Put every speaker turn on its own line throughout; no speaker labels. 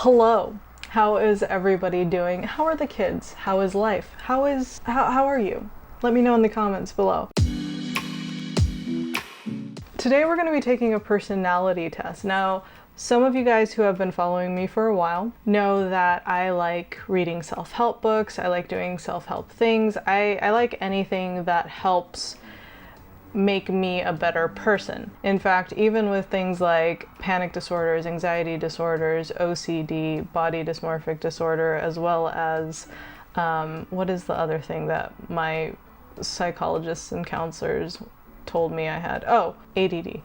Hello. How is everybody doing? How are the kids? How is life? How are you? Let me know in the comments below. Today we're going to be taking a personality test. Now, some of you guys who have been following me for a while know that I like reading self-help books. I like doing self-help things. I like anything that helps make me a better person. In fact, even with things like panic disorders, anxiety disorders, OCD, body dysmorphic disorder, as well as what is the other thing that my psychologists and counselors told me I had? Oh, ADD.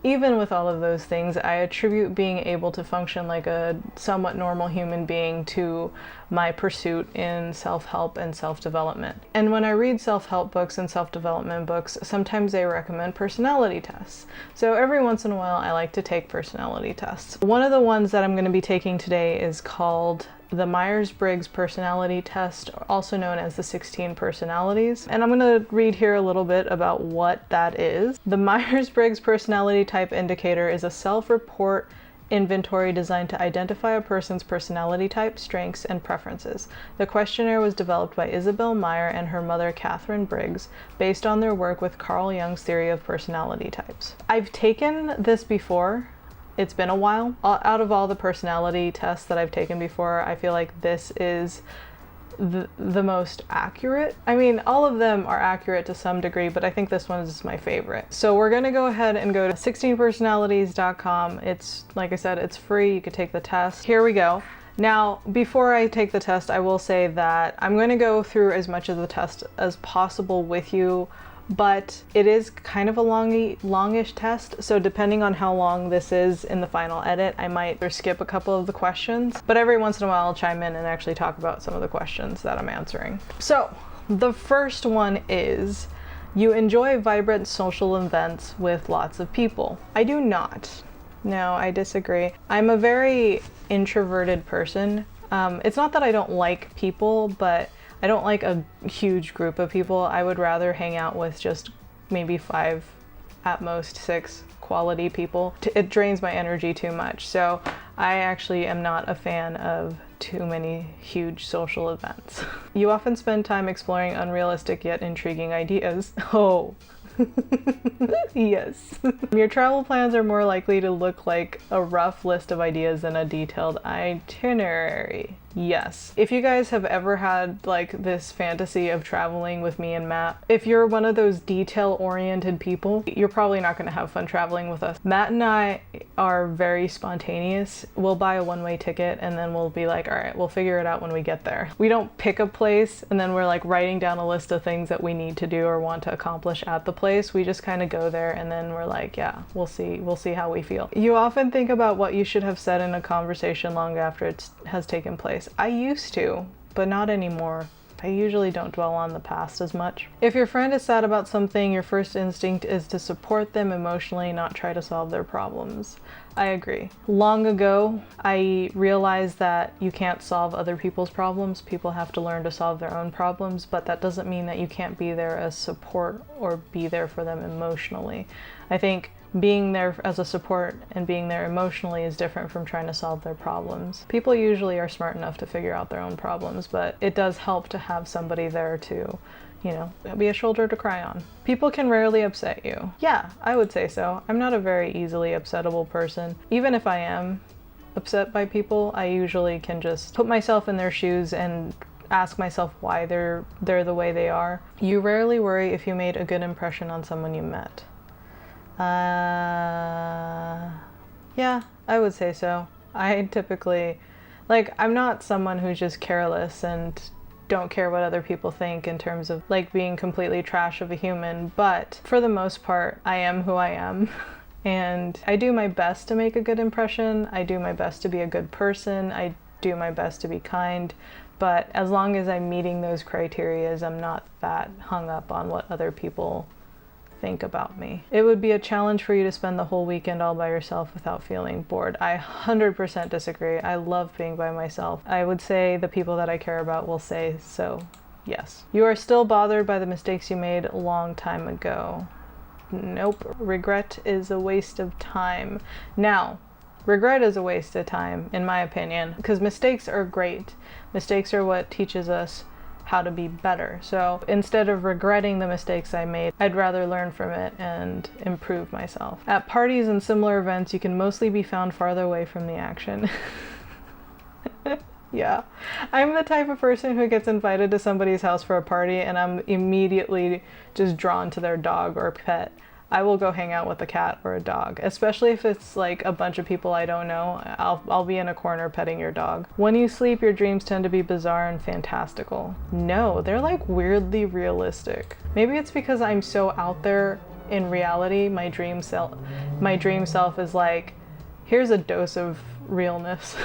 Even with all of those things, I attribute being able to function like a somewhat normal human being to my pursuit in self-help and self-development. And when I read self-help books and self-development books, sometimes they recommend personality tests. So every once in a while, I like to take personality tests. One of the ones that I'm going to be taking today is called the Myers-Briggs personality test, also known as the 16 personalities. And I'm going to read here a little bit about what that is. The Myers-Briggs personality type indicator is a self-report inventory designed to identify a person's personality type, strengths, and preferences. The questionnaire was developed by Isabel Meyer and her mother, Catherine Briggs, based on their work with Carl Jung's theory of personality types. I've taken this before. It's been a while. Out of all the personality tests that I've taken before, I feel like this is the most accurate. I mean, all of them are accurate to some degree, but I think this one is my favorite. So we're gonna go ahead and go to 16personalities.com. It's, like I said, it's free. You could take the test. Here we go. Now, before I take the test, I will say that I'm going to go through as much of the test as possible with you, but it is kind of a longish test, so depending on how long this is in the final edit, I might skip a couple of the questions, but every once in a while I'll chime in and actually talk about some of the questions that I'm answering. So, the first one is, you enjoy vibrant social events with lots of people. I do not. No, I disagree. I'm a very introverted person. It's not that I don't like people, but I don't like a huge group of people. I would rather hang out with just maybe 5, at most 6 quality people. It drains my energy too much. So I actually am not a fan of too many huge social events. You often spend time exploring unrealistic yet intriguing ideas. Oh. Yes. Your travel plans are more likely to look like a rough list of ideas than a detailed itinerary. Yes. If you guys have ever had like this fantasy of traveling with me and Matt, if you're one of those detail-oriented people, you're probably not going to have fun traveling with us. Matt and I are very spontaneous. We'll buy a one-way ticket and then we'll be like, all right, we'll figure it out when we get there. We don't pick a place and then we're like writing down a list of things that we need to do or want to accomplish at the place. We just kind of go there and then we're like, yeah, we'll see how we feel. You often think about what you should have said in a conversation long after it has taken place. I used to, but not anymore. I usually don't dwell on the past as much. If your friend is sad about something, your first instinct is to support them emotionally, not try to solve their problems. I agree. Long ago, I realized that you can't solve other people's problems. People have to learn to solve their own problems, but that doesn't mean that you can't be there as support or be there for them emotionally. I think being there as a support and being there emotionally is different from trying to solve their problems. People usually are smart enough to figure out their own problems, but it does help to have somebody there to, you know, be a shoulder to cry on. People can rarely upset you. Yeah, I would say so. I'm not a very easily upsettable person. Even if I am upset by people, I usually can just put myself in their shoes and ask myself why they're the way they are. You rarely worry if you made a good impression on someone you met. Yeah, I would say so. I typically, like, I'm not someone who's just careless and don't care what other people think in terms of like being completely trash of a human, but for the most part, I am who I am. And I do my best to make a good impression. I do my best to be a good person. I do my best to be kind. But as long as I'm meeting those criteria, I'm not that hung up on what other people think about me. It would be a challenge for you to spend the whole weekend all by yourself without feeling bored. I 100% disagree. I love being by myself. I would say the people that I care about will say so, yes. You are still bothered by the mistakes you made a long time ago. Nope. Regret is a waste of time. Now, Regret is a waste of time, in my opinion, because mistakes are great. Mistakes are what teaches us how to be better. So instead of regretting the mistakes I made, I'd rather learn from it and improve myself. At parties and similar events, you can mostly be found farther away from the action. Yeah, I'm the type of person who gets invited to somebody's house for a party and I'm immediately just drawn to their dog or pet. I will go hang out with a cat or a dog, especially if it's like a bunch of people I don't know. I'll be in a corner petting your dog. When you sleep, your dreams tend to be bizarre and fantastical. No, they're like weirdly realistic. Maybe it's because I'm so out there in reality. My dream self is like, here's a dose of realness.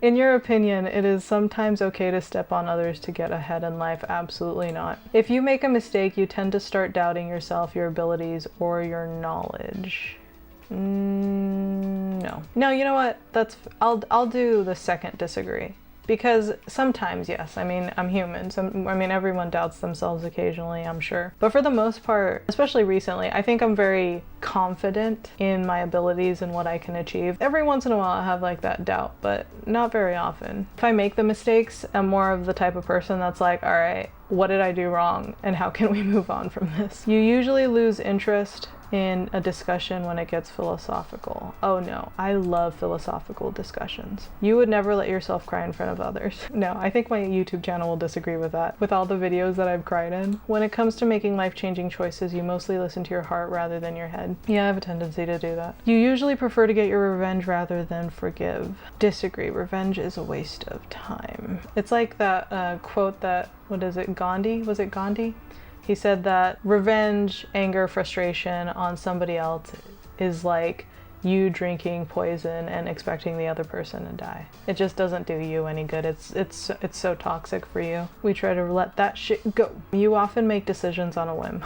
In your opinion, it is sometimes okay to step on others to get ahead in life? Absolutely not. If you make a mistake, you tend to start doubting yourself, your abilities, or your knowledge. No. No, you know what? I'll do the second disagree. Because sometimes, yes, I mean, I'm human. Everyone doubts themselves occasionally, I'm sure. But for the most part, especially recently, I think I'm very confident in my abilities and what I can achieve. Every once in a while I have like that doubt, but not very often. If I make the mistakes, I'm more of the type of person that's like, all right, what did I do wrong? And how can we move on from this? You usually lose interest in a discussion when it gets philosophical. Oh no, I love philosophical discussions. You would never let yourself cry in front of others. No, I think my YouTube channel will disagree with that, with all the videos that I've cried in. When it comes to making life-changing choices, you mostly listen to your heart rather than your head. Yeah, I have a tendency to do that. You usually prefer to get your revenge rather than forgive. Disagree. Revenge is a waste of time. It's like that quote that, what is it, Gandhi? Was it Gandhi? He said that revenge, anger, frustration on somebody else is like you drinking poison and expecting the other person to die. It just doesn't do you any good. It's so toxic for you. We try to let that shit go. You often make decisions on a whim.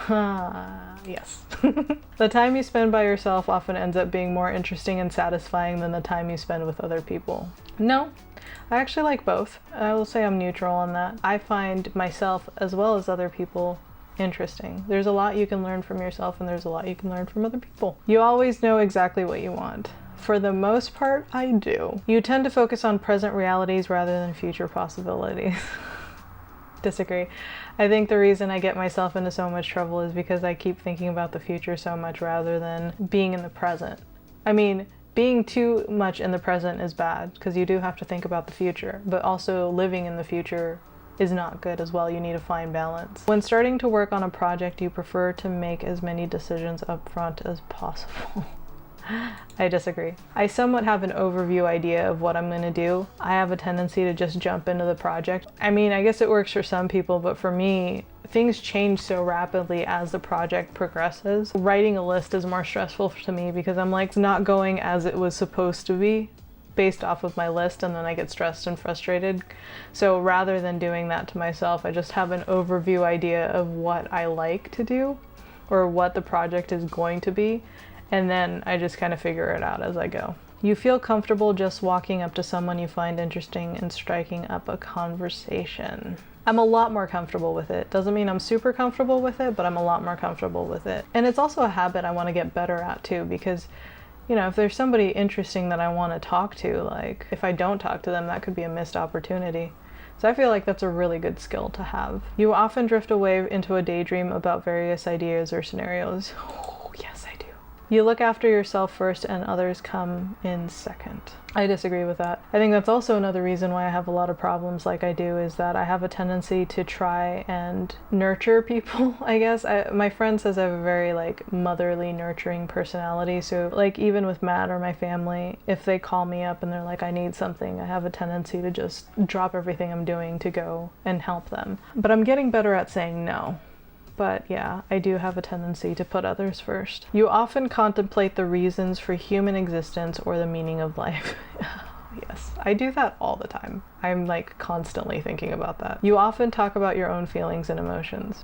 Yes. The time you spend by yourself often ends up being more interesting and satisfying than the time you spend with other people. No, I actually like both. I will say I'm neutral on that. I find myself as well as other people interesting. There's a lot you can learn from yourself and there's a lot you can learn from other people. You always know exactly what you want. For the most part, I do. You tend to focus on present realities rather than future possibilities. Disagree. I think the reason I get myself into so much trouble is because I keep thinking about the future so much rather than being in the present. I mean, being too much in the present is bad because you do have to think about the future, but also living in the future is not good as well. You need to find balance. When starting to work on a project, you prefer to make as many decisions up front as possible. I disagree. I somewhat have an overview idea of what I'm going to do. I have a tendency to just jump into the project. I mean, I guess it works for some people, but for me, things change so rapidly as the project progresses. Writing a list is more stressful to me because I'm like, it's not going as it was supposed to be based off of my list, and then I get stressed and frustrated. So rather than doing that to myself, I just have an overview idea of what I like to do or what the project is going to be, and then I just kind of figure it out as I go. You feel comfortable just walking up to someone you find interesting and striking up a conversation. I'm a lot more comfortable with it. Doesn't mean I'm super comfortable with it, but I'm a lot more comfortable with it. And it's also a habit I want to get better at too, because you know, if there's somebody interesting that I want to talk to, like if I don't talk to them, that could be a missed opportunity. So I feel like that's a really good skill to have. You often drift away into a daydream about various ideas or scenarios. Oh, yes, I do. You look after yourself first and others come in second. I disagree with that. I think that's also another reason why I have a lot of problems like I do, is that I have a tendency to try and nurture people, I guess. My friend says I have a very like motherly, nurturing personality. So like even with Matt or my family, if they call me up and they're like, I need something, I have a tendency to just drop everything I'm doing to go and help them. But I'm getting better at saying no. But yeah, I do have a tendency to put others first. You often contemplate the reasons for human existence or the meaning of life. Yes, I do that all the time. I'm like constantly thinking about that. You often talk about your own feelings and emotions.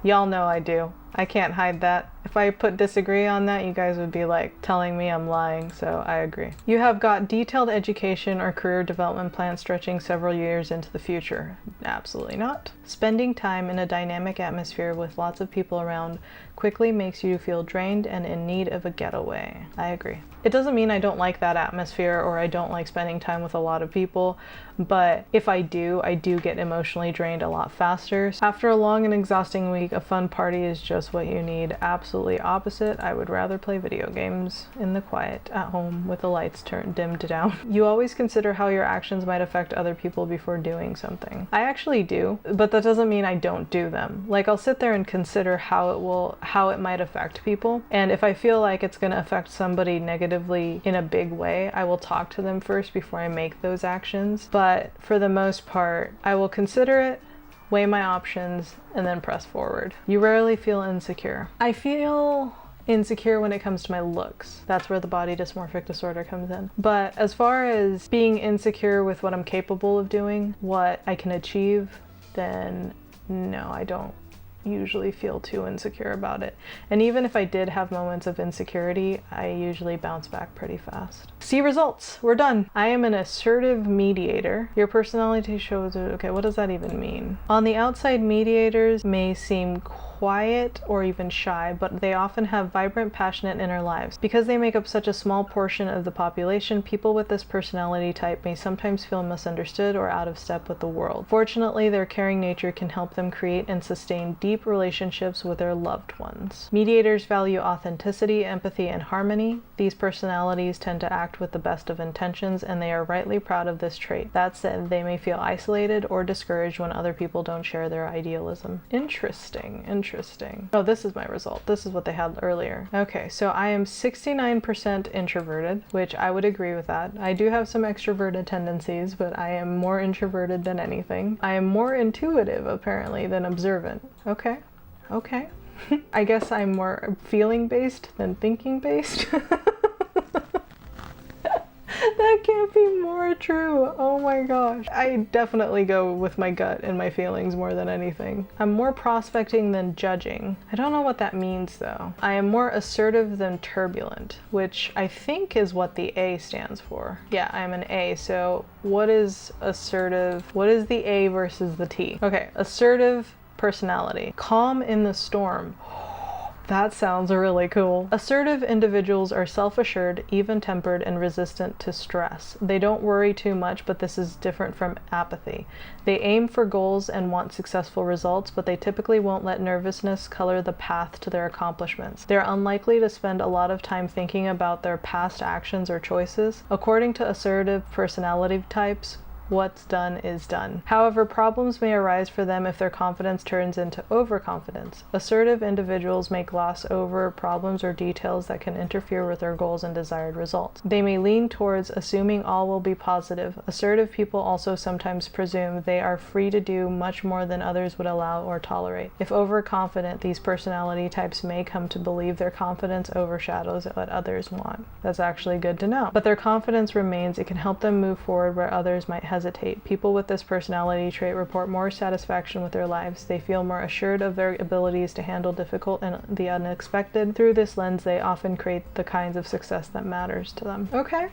Y'all know I do. I can't hide that. If I put disagree on that, you guys would be like telling me I'm lying, so I agree. You have got detailed education or career development plans stretching several years into the future. Absolutely not. Spending time in a dynamic atmosphere with lots of people around quickly makes you feel drained and in need of a getaway. I agree. It doesn't mean I don't like that atmosphere or I don't like spending time with a lot of people, but if I do get emotionally drained a lot faster. After a long and exhausting week, a fun party is just what you need. Absolutely opposite. I would rather play video games in the quiet at home with the lights dimmed down. You always consider how your actions might affect other people before doing something. I actually do, but that doesn't mean I don't do them. Like, I'll sit there and consider how it might affect people, and if I feel like it's going to affect somebody negatively in a big way, I will talk to them first before I make those actions. But for the most part, I will consider it, weigh my options, and then press forward. You rarely feel insecure. I feel insecure when it comes to my looks. That's where the body dysmorphic disorder comes in. But as far as being insecure with what I'm capable of doing, what I can achieve, then no, I don't usually feel too insecure about it. And even if I did have moments of insecurity, I usually bounce back pretty fast. See results. We're done. I am an assertive mediator. Your personality shows it. Okay, what does that even mean? On the outside, mediators may seem quiet or even shy, but they often have vibrant, passionate inner lives. Because they make up such a small portion of the population, people with this personality type may sometimes feel misunderstood or out of step with the world. Fortunately, their caring nature can help them create and sustain deep relationships with their loved ones. Mediators value authenticity, empathy, and harmony. These personalities tend to act with the best of intentions, and they are rightly proud of this trait. That said, they may feel isolated or discouraged when other people don't share their idealism. Interesting. Oh, this is my result. This is what they had earlier. Okay, so I am 69% introverted, which I would agree with that. I do have some extroverted tendencies, but I am more introverted than anything. I am more intuitive, apparently, than observant. Okay. I guess I'm more feeling-based than thinking-based. That can't be more true. Oh my gosh. I definitely go with my gut and my feelings more than anything. I'm more prospecting than judging. I don't know what that means though. I am more assertive than turbulent, which I think is what the A stands for. Yeah, I'm an A. So what is assertive? What is the A versus the T? Okay, assertive personality. Calm in the storm. That sounds really cool. Assertive individuals are self-assured, even-tempered, and resistant to stress. They don't worry too much, but this is different from apathy. They aim for goals and want successful results, but they typically won't let nervousness color the path to their accomplishments. They're unlikely to spend a lot of time thinking about their past actions or choices. According to assertive personality types, what's done is done. However, problems may arise for them if their confidence turns into overconfidence. Assertive individuals may gloss over problems or details that can interfere with their goals and desired results. They may lean towards assuming all will be positive. Assertive people also sometimes presume they are free to do much more than others would allow or tolerate. If overconfident, these personality types may come to believe their confidence overshadows what others want. That's actually good to know. But their confidence remains. It can help them move forward where others might hesitate. People with this personality trait report more satisfaction with their lives. They feel more assured of their abilities to handle difficult and the unexpected. Through this lens, they often create the kinds of success that matters to them. Okay.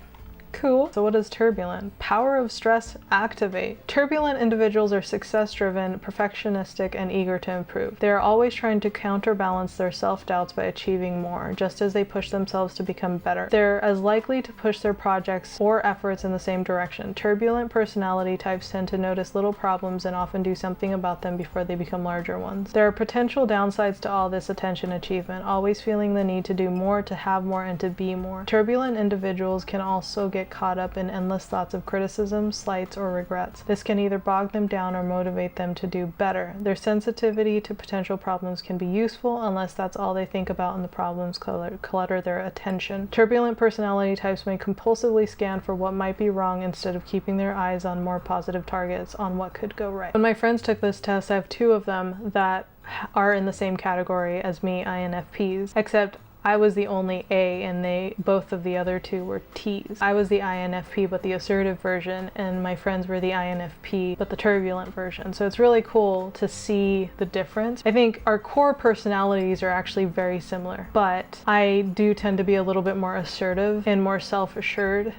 Cool. So what is turbulent? Power of stress activate. Turbulent individuals are success-driven, perfectionistic, and eager to improve. They are always trying to counterbalance their self-doubts by achieving more, just as they push themselves to become better. They're as likely to push their projects or efforts in the same direction. Turbulent personality types tend to notice little problems and often do something about them before they become larger ones. There are potential downsides to all this attention achievement, always feeling the need to do more, to have more, and to be more. Turbulent individuals can also get caught up in endless thoughts of criticism, slights, or regrets. This can either bog them down or motivate them to do better. Their sensitivity to potential problems can be useful unless that's all they think about and the problems clutter their attention. Turbulent personality types may compulsively scan for what might be wrong instead of keeping their eyes on more positive targets on what could go right. When my friends took this test, I have two of them that are in the same category as me, INFPs, except I was the only A and both of the other two were T's. I was the INFP but the assertive version, and my friends were the INFP but the turbulent version. So it's really cool to see the difference. I think our core personalities are actually very similar, but I do tend to be a little bit more assertive and more self-assured,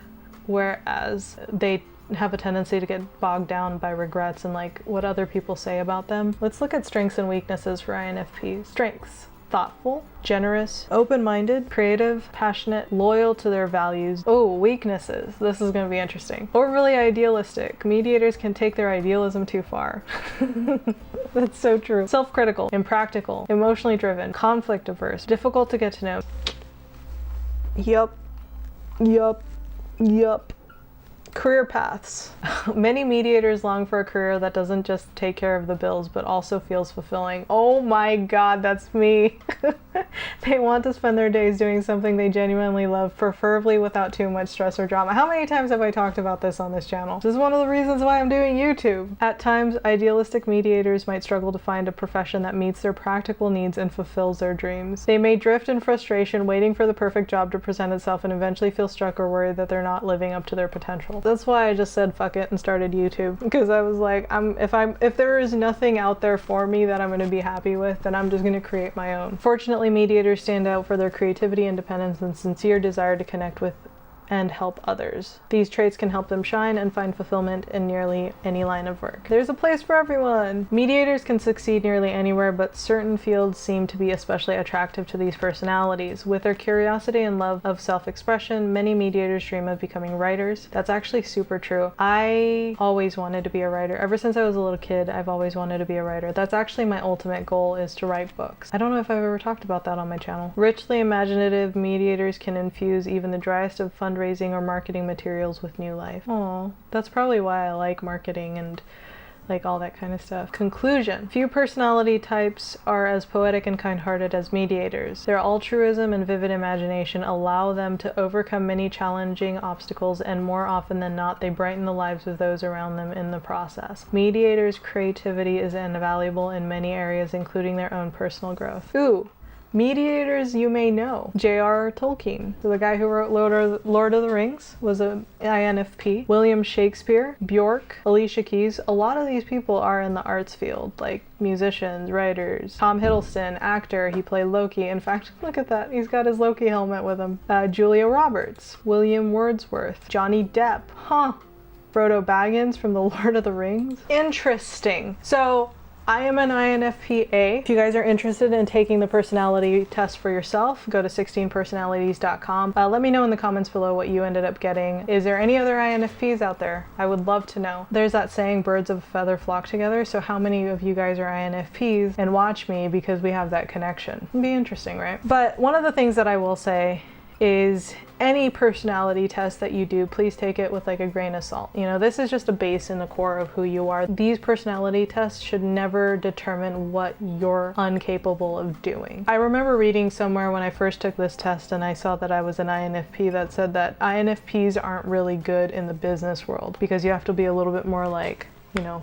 whereas they have a tendency to get bogged down by regrets and like what other people say about them. Let's look at strengths and weaknesses for INFPs. Strengths: thoughtful, generous, open-minded, creative, passionate, loyal to their values. Oh, weaknesses. This is going to be interesting. Overly idealistic. Mediators can take their idealism too far. That's so true. Self-critical, impractical, emotionally driven, conflict averse, difficult to get to know. Yup. Career paths. Many mediators long for a career that doesn't just take care of the bills, but also feels fulfilling. Oh my God, that's me. They want to spend their days doing something they genuinely love, preferably without too much stress or drama. How many times have I talked about this on this channel? This is one of the reasons why I'm doing YouTube. At times, idealistic mediators might struggle to find a profession that meets their practical needs and fulfills their dreams. They may drift in frustration, waiting for the perfect job to present itself, and eventually feel stuck or worried that they're not living up to their potential. That's why I just said fuck it and started YouTube, because I was like, if there is nothing out there for me that I'm going to be happy with, then I'm just going to create my own. Fortunately, mediators stand out for their creativity, independence, and sincere desire to connect with and help others. These traits can help them shine and find fulfillment in nearly any line of work. There's a place for everyone! Mediators can succeed nearly anywhere, but certain fields seem to be especially attractive to these personalities. With their curiosity and love of self-expression, many mediators dream of becoming writers. That's actually super true. I always wanted to be a writer. Ever since I was a little kid, I've always wanted to be a writer. That's actually my ultimate goal, is to write books. I don't know if I've ever talked about that on my channel. Richly imaginative mediators can infuse even the driest of fundraising or marketing materials with new life. Oh, that's probably why I like marketing and like all that kind of stuff. Conclusion. Few personality types are as poetic and kind-hearted as mediators. Their altruism and vivid imagination allow them to overcome many challenging obstacles, and more often than not, they brighten the lives of those around them in the process. Mediators' creativity is invaluable in many areas, including their own personal growth. Ooh. Mediators you may know. J.R. Tolkien, the guy who wrote Lord of the Rings, was an INFP. William Shakespeare, Bjork, Alicia Keys. A lot of these people are in the arts field, like musicians, writers. Tom Hiddleston, actor, he played Loki. In fact, look at that, he's got his Loki helmet with him. Julia Roberts, William Wordsworth, Johnny Depp. Frodo Baggins from the Lord of the Rings. Interesting. So, I am an INFP-A. If you guys are interested in taking the personality test for yourself, go to 16personalities.com. Let me know in the comments below what you ended up getting. Is there any other INFPs out there? I would love to know. There's that saying, birds of a feather flock together. So how many of you guys are INFPs and watch me because we have that connection? It'd be interesting, right? But one of the things that I will say is any personality test that you do, please take it with like a grain of salt. You know, this is just a base in the core of who you are. These personality tests should never determine what you're incapable of doing. I remember reading somewhere when I first took this test and I saw that I was an INFP that said that INFPs aren't really good in the business world because you have to be a little bit more like, you know,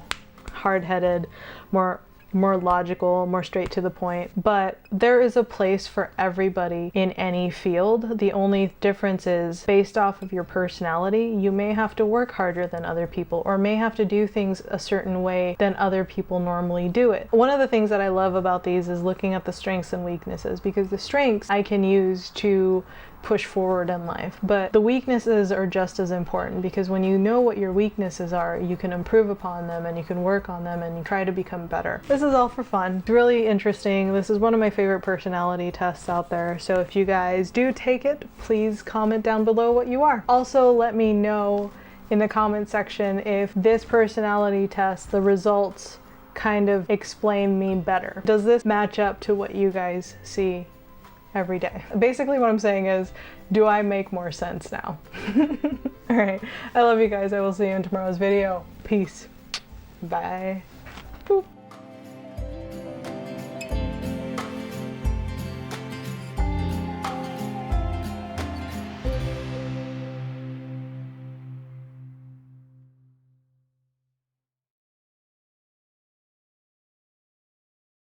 hard-headed, more logical, more straight to the point. But there is a place for everybody in any field. The only difference is based off of your personality, you may have to work harder than other people or may have to do things a certain way than other people normally do it. One of the things that I love about these is looking at the strengths and weaknesses, because the strengths I can use to push forward in life, but the weaknesses are just as important, because when you know what your weaknesses are, you can improve upon them and you can work on them and you try to become better. This is all for fun. It's really interesting. This is one of my favorite personality tests out there. So if you guys do take it, please comment down below what you are. Also, let me know in the comment section if this personality test, the results kind of explain me better. Does this match up to what you guys see every day? Basically what I'm saying is, do I make more sense now? All right, I love you guys. I will see you in tomorrow's video. Peace. Bye. Boop.